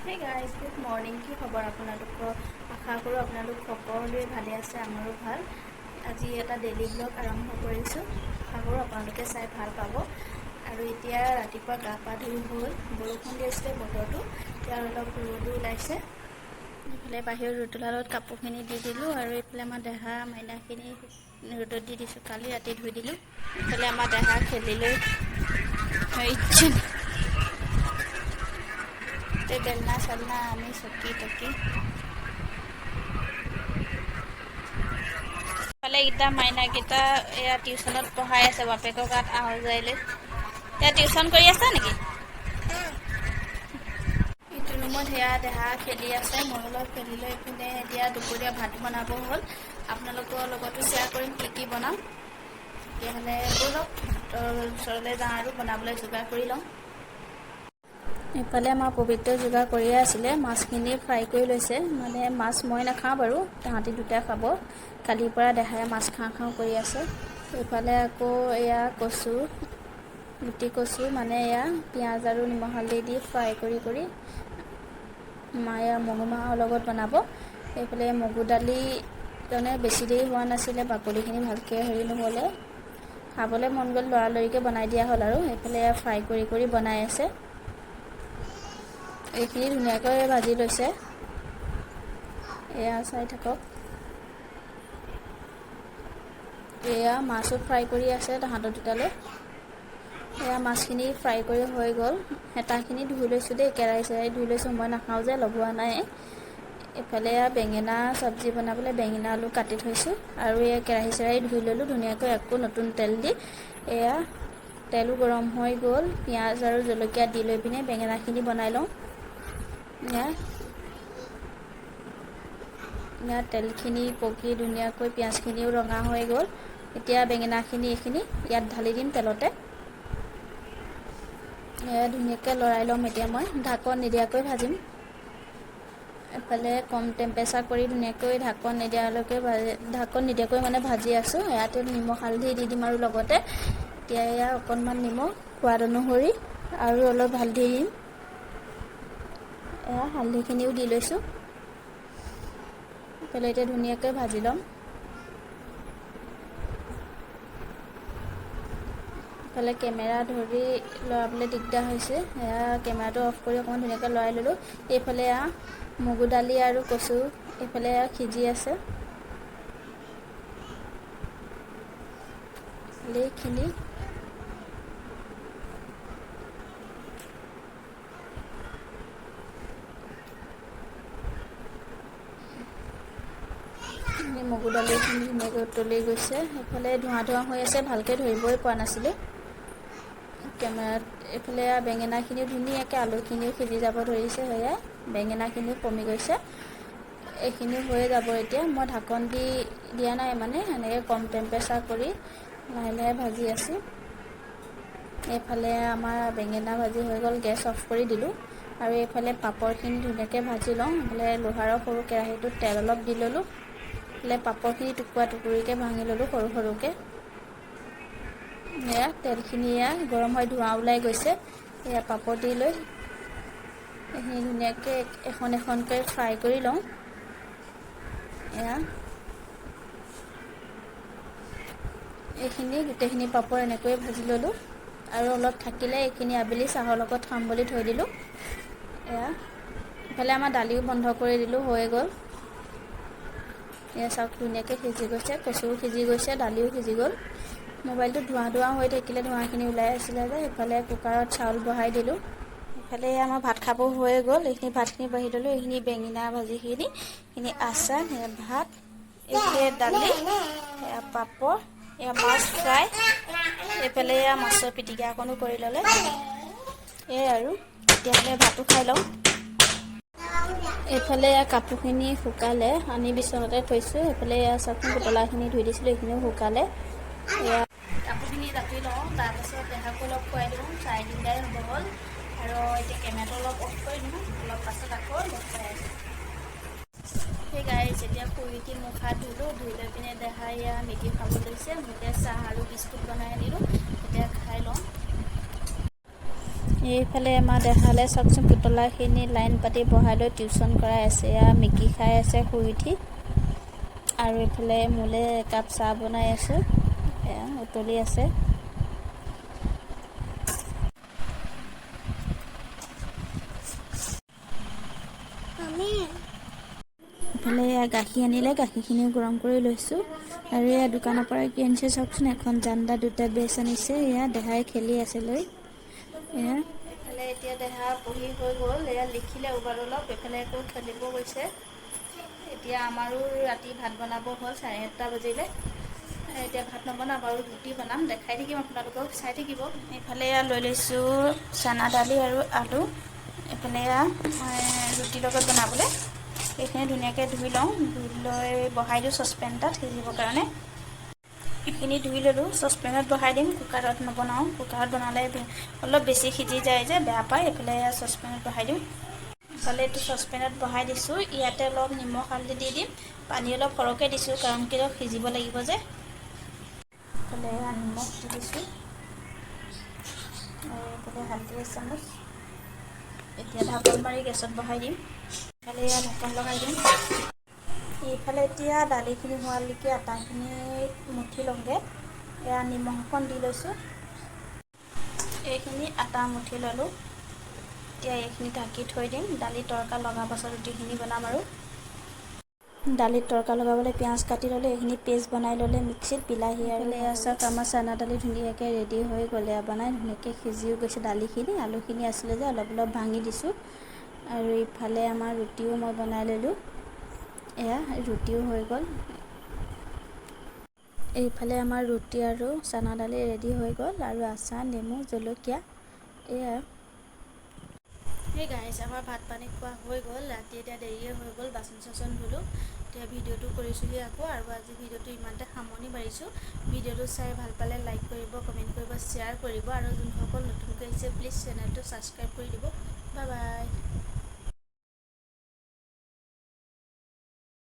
Hey guys, good morning. কি খবৰ আপোনালোকৰ? আশা কৰোঁ আপোনালোক সকলোৱে ভালে আছে, আমাৰো ভাল। আজি এটা ডেইলি ব্লগ আৰম্ভ কৰিছোঁ। আশা কৰোঁ আপোনালোকে চাই ভাল পাব। আৰু এতিয়া ৰাতিপুৱা গা পা ধুই হ'ল, বৰষুণ দি আছিলে বতৰটো, এতিয়া অলপ ৰ'দো ওলাইছে। এইফালে বাহিৰৰ ৰ'দ ওলালত কাপোৰখিনি দি দিলোঁ আৰু এইফালে আমাৰ দেহা মাইনাখিনি ৰ'দত দি দিছোঁ। কালি ৰাতি ধুই দিলোঁ। এইফালে আমাৰ দেহা খেলিলৈ বেলনা চেলনা আনি চকী টকী ফালে এইকেইটা মাইনাকেইটা এয়া টিউশ্যনত পঢ়াই আছে বাপেকৰ গাত আহল যাইলৈ। এতিয়া টিউশ্যন কৰি আছা নেকি? ইটো ৰুমত সেয়া দেহা খেলি আছে, মই অলপ খেলিলৈ এইপিনে এতিয়া দুপৰীয়া ভাত বনাব হ'ল। আপোনালোকৰ লগতো শ্বেয়াৰ কৰিম কি বনাম। তেতিয়াহ'লে ব'লক ভাতৰ ওচৰলৈ যাওঁ আৰু বনাবলৈ যোগাৰ কৰি লওঁ। এইফালে আমাৰ পবিত্ৰ যোগাৰ কৰিয়ে আছিলে, মাছখিনি ফ্ৰাই কৰি লৈছে। মানে মাছ মই নাখাওঁ বাৰু, তাহাঁতি দুটাই খাব। কালিৰ পৰা দেহাই মাছ খাওঁ কৰি আছে। এইফালে আকৌ এয়া কচু, গুটি কচু মানে এয়া পিঁয়াজ আৰু নিমখ হালধি দি ফ্ৰাই কৰি মায়ে মগু মাহৰ লগত বনাব। এইফালে মগু দালি তাৰমানে বেছি দেৰি হোৱা নাছিলে, বাকলিখিনি ভালকৈ নহ'লে খাবলৈ মন গ'ল, লৰালৰিকৈ বনাই দিয়া হ'ল আৰু এইফালে ফ্ৰাই কৰি বনাই আছে। এইখিনি ধুনীয়াকৈ ভাজি লৈছে, এয়া চাই থাকক। এয়া মাছো ফ্ৰাই কৰি আছে তাহাঁতৰ দুটালৈ। এয়া মাছখিনি ফ্ৰাই কৰি হৈ গ'ল। হেতাখিনি ধুই লৈছোঁ দেই, কেৰাহী চেৰাহী ধুই লৈছোঁ, মই নাখাওঁ যে লগোৱা নাই। এইফালে বেঙেনা চব্জি বনাবলৈ বেঙেনা আলু কাটি থৈছোঁ আৰু এই কেৰাহী চেৰাহী ধুই ল'লোঁ ধুনীয়াকৈ। আকৌ নতুন তেল দি এয়া তেলো গৰম হৈ গ'ল, পিঁয়াজ আৰু জলকীয়া দি লৈ পিনে বেঙেনাখিনি বনাই লওঁ। ইয়াত তেলখিনি পকি ধুনীয়াকৈ পিঁয়াজখিনিও ৰঙা হৈ গ'ল। এতিয়া বেঙেনাখিনি এইখিনি ইয়াত ঢালি দিম তেলতে। ধুনীয়াকৈ লৰাই ল'ম। এতিয়া মই ঢাকন নিদিয়াকৈ ভাজিম। এফালে কম টেম্পাৰেচাৰ কৰি ধুনীয়াকৈ ঢাকন নিদিয়াকৈ মানে ভাজি আছোঁ। ইয়াতে নিমখ হালধি দি দিম আৰু লগতে এতিয়া এয়া অকণমান নিমখ, সোৱাদ অনুসৰি আৰু অলপ হালধি দিম। এয়া হালধিখিনিও দি লৈছোঁ। এইফালে এতিয়া ধুনীয়াকৈ ভাজি ল'ম। ইফালে কেমেৰা ধৰি লৰাবলৈ দিগদাৰ হৈছে, এয়া কেমেৰাটো অফ কৰি অকণমান ধুনীয়াকৈ লৰাই ল'লোঁ। এইফালে মগু দালি আৰু কচু এইফালে সিজি আছে। এইখিনি মগু দালিখিনি ধুনীয়াকৈ উতলি গৈছে। এইফালে ধোঁৱা হৈ আছে, ভালকৈ ধৰিবই পৰা নাছিলোঁ কেমেৰাত। এইফালে বেঙেনাখিনিও ধুনীয়াকৈ, আলুখিনিও সিজি যাব ধৰিছে। সেয়াই বেঙেনাখিনিও কমি গৈছে। এইখিনিও হৈয়ে যাব এতিয়া। মই ঢাকন দি দিয়া নাই, মানে এনেকৈ কম টেম্পাৰেচাৰ কৰি লাহে লাহে ভাজি আছোঁ। এইফালে আমাৰ বেঙেনা ভাজি হৈ গ'ল, গেছ অফ কৰি দিলোঁ। আৰু এইফালে পাপৰখিনি ধুনীয়াকৈ ভাজি লওঁ। এইফালে লোহাৰৰ সৰু কেৰাহীটোত তেল অলপ দি ল'লোঁ। এইফালে পাপৰখিনি টুকুৰা-টুকুৰিকৈ ভাঙি ল'লোঁ সৰুকৈ। এয়া তেলখিনি গৰম হৈ ধোঁৱা ওলাই গৈছে। এয়া পাপৰ দি লৈ এইখিনি ধুনীয়াকৈ এখন এখনকৈ ফ্ৰাই কৰি লওঁ। এইখিনি গোটেইখিনি পাপৰ এনেকৈয়ে ভাজি ল'লোঁ আৰু অলপ থাকিলে এইখিনি আবেলি চাহৰ লগত খাম বুলি থৈ দিলোঁ। ইফালে আমাৰ দালিও বন্ধ কৰি দিলোঁ, হৈ গ'ল। চাউল ধুনীয়াকৈ সিজি গৈছে, কচুও সিজি গৈছে, দালিও সিজি গ'ল। মোবাইলটো ধোঁৱা হৈ থাকিলে, ধোঁৱাখিনি ওলাই আছিলে যে। ইফালে কুকাৰত চাউল বহাই দিলোঁ। ইফালে আমাৰ ভাত খাব হৈয়ে গ'ল। এইখিনি ভাতখিনি বাঢ়ি ল'লোঁ। এইখিনি বেঙেনা ভাজিখিনি, এইখিনি আচাৰ, ভাত, এইফালে দালি, পাপৰ, মাছ ফ্ৰাই, এইফালে মাছৰ পিটিকা অকণো কৰি ল'লে। আৰু তেতিয়াহ'লে ভাতো খাই লওঁ। এইফালে কাপোৰখিনি শুকালে, আনি বিচনাতে থৈছোঁ। এইফালে চাওকচোন পুতলাখিনি ধুই দিছিলোঁ, এইখিনিও শুকালে। কাপোৰখিনি জাপি লওঁ, তাৰপাছত দেহাকো অলপ খুৱাই দিওঁ। 3:30 হ'ব হ'ল আৰু এতিয়া কেমেৰাটো অলপ অফ কৰি দিওঁ। অলপ পাছত আকৌ লগ পাই আছোঁ। সেই গাইজ এতিয়া শুই উঠি মুখ হাত ধুই লৈ পিনে দেহাই মেগী খাব লৈছে। মোকে চাহ আৰু বিস্কুট বনাই আনিলোঁ, এতিয়া খাই লওঁ। এইফালে আমাৰ দেহালে চাওকচোন পুতলাখিনি লাইন পাতি বহাই লৈ টিউশ্যন কৰাই আছে। মিকি খাই আছে শুই উঠি। আৰু এইফালে মোলৈ একাপ চাহ বনাই আছোঁ, উতলি আছে। ইফালে গাখীৰ আনিলে, গাখীৰখিনিও গৰম কৰি লৈছোঁ। আৰু দোকানৰ পৰা কি আনিছে চাওকচোন, এখন জান্দা, দুটা বেচ আনিছে। দেহাই খেলি আছে লৈ। এইফালে এতিয়া দেহা পঢ়ি হৈ গ'ল, লিখিলে অলপ, এইফালে আকৌ খেলিব গৈছে। এতিয়া আমাৰো ৰাতি ভাত বনাব হ'ল, 7:30 বাজিলে। এতিয়া ভাত নবনাওঁ বাৰু, ৰুটি বনাম, দেখাই থাকিম আপোনালোকক, চাই থাকিব। এইফালে লৈ লৈছোঁ চানা দালি আৰু আলু। এইফালে ৰুটিৰ লগত বনাবলৈ এইখিনি ধুনীয়াকৈ ধুই লওঁ, ধুই লৈ বহাই দিওঁ চচপেন এটাত সিজিবৰ কাৰণে। এইখিনি ধুই ল'লোঁ, চচপেনত বহাই দিম, কুকাৰত নবনাওঁ। কুকাৰত বনালে অলপ বেছি সিজি যায় যে, বেয়া পায়। এইফালে চচপেনত বহাই দিওঁ। ইফালে এইটো চচপেনত বহাই দিছোঁ, ইয়াতে অলপ নিমখ হালধি দি দিম। পানী অলপ সৰহকৈ দিছোঁ, কাৰণ কিয় সিজিব লাগিব যে। এইফালে নিমখ দি দিছোঁ, এইফালে হালধি এচামুচ। এতিয়া ঢাকোন মাৰি গেছত বহাই দিম। ইফালে ঢাকোন লগাই দিম। এইফালে এতিয়া দালিখিনি হোৱালৈকে আটাখিনি মঠি লওঁগৈ। নিমখ অকণ দি লৈছোঁ। এইখিনি আটা মঠি ল'লোঁ। এতিয়া এইখিনি ঢাকি থৈ দিম। দালিত তৰকা লগাৰ পাছত ৰুটিখিনি বনাম আৰু। দালিত তৰকা লগাবলৈ পিঁয়াজ কাটি ল'লে, এইখিনি পেষ্ট বনাই ল'লে মিক্সিত, বিলাহী আৰু চাওক আমাৰ চানা দালি ধুনীয়াকৈ ৰেডি হৈ গ'লে, বনাই ধুনীয়াকৈ সিজিও গৈছে দালিখিনি। আলুখিনি আছিলে যে অলপ অলপ ভাঙি দিছোঁ। আৰু ইফালে আমাৰ ৰুটিও মই বনাই ল'লোঁ। ৰুটিও হৈ গ'ল। এইফালে আমাৰ ৰুটি আৰু চানা দালি ৰেডি হৈ গ'ল, আৰু আচাৰ, নেমু, জলকীয়া। গাইছ, আমাৰ ভাত পানী খোৱা হৈ গ'ল। ৰাতি এতিয়া দেৰিয়ে হৈ গ'ল, বাচন চাচন ধুলোঁ। এতিয়া ভিডিঅ'টো কৰিছোঁহি আকৌ, আৰু আজি ভিডিঅ'টো ইমানতে সামৰণি মাৰিছোঁ। ভিডিঅ'টো চাই ভাল পালে লাইক কৰিব, কমেণ্ট কৰিব, শ্বেয়াৰ কৰিব, আৰু যোনসকল নতুনকৈ আহিছে প্লিজ চেনেলটো ছাবস্ক্ৰাইব কৰি দিব। Bye bye.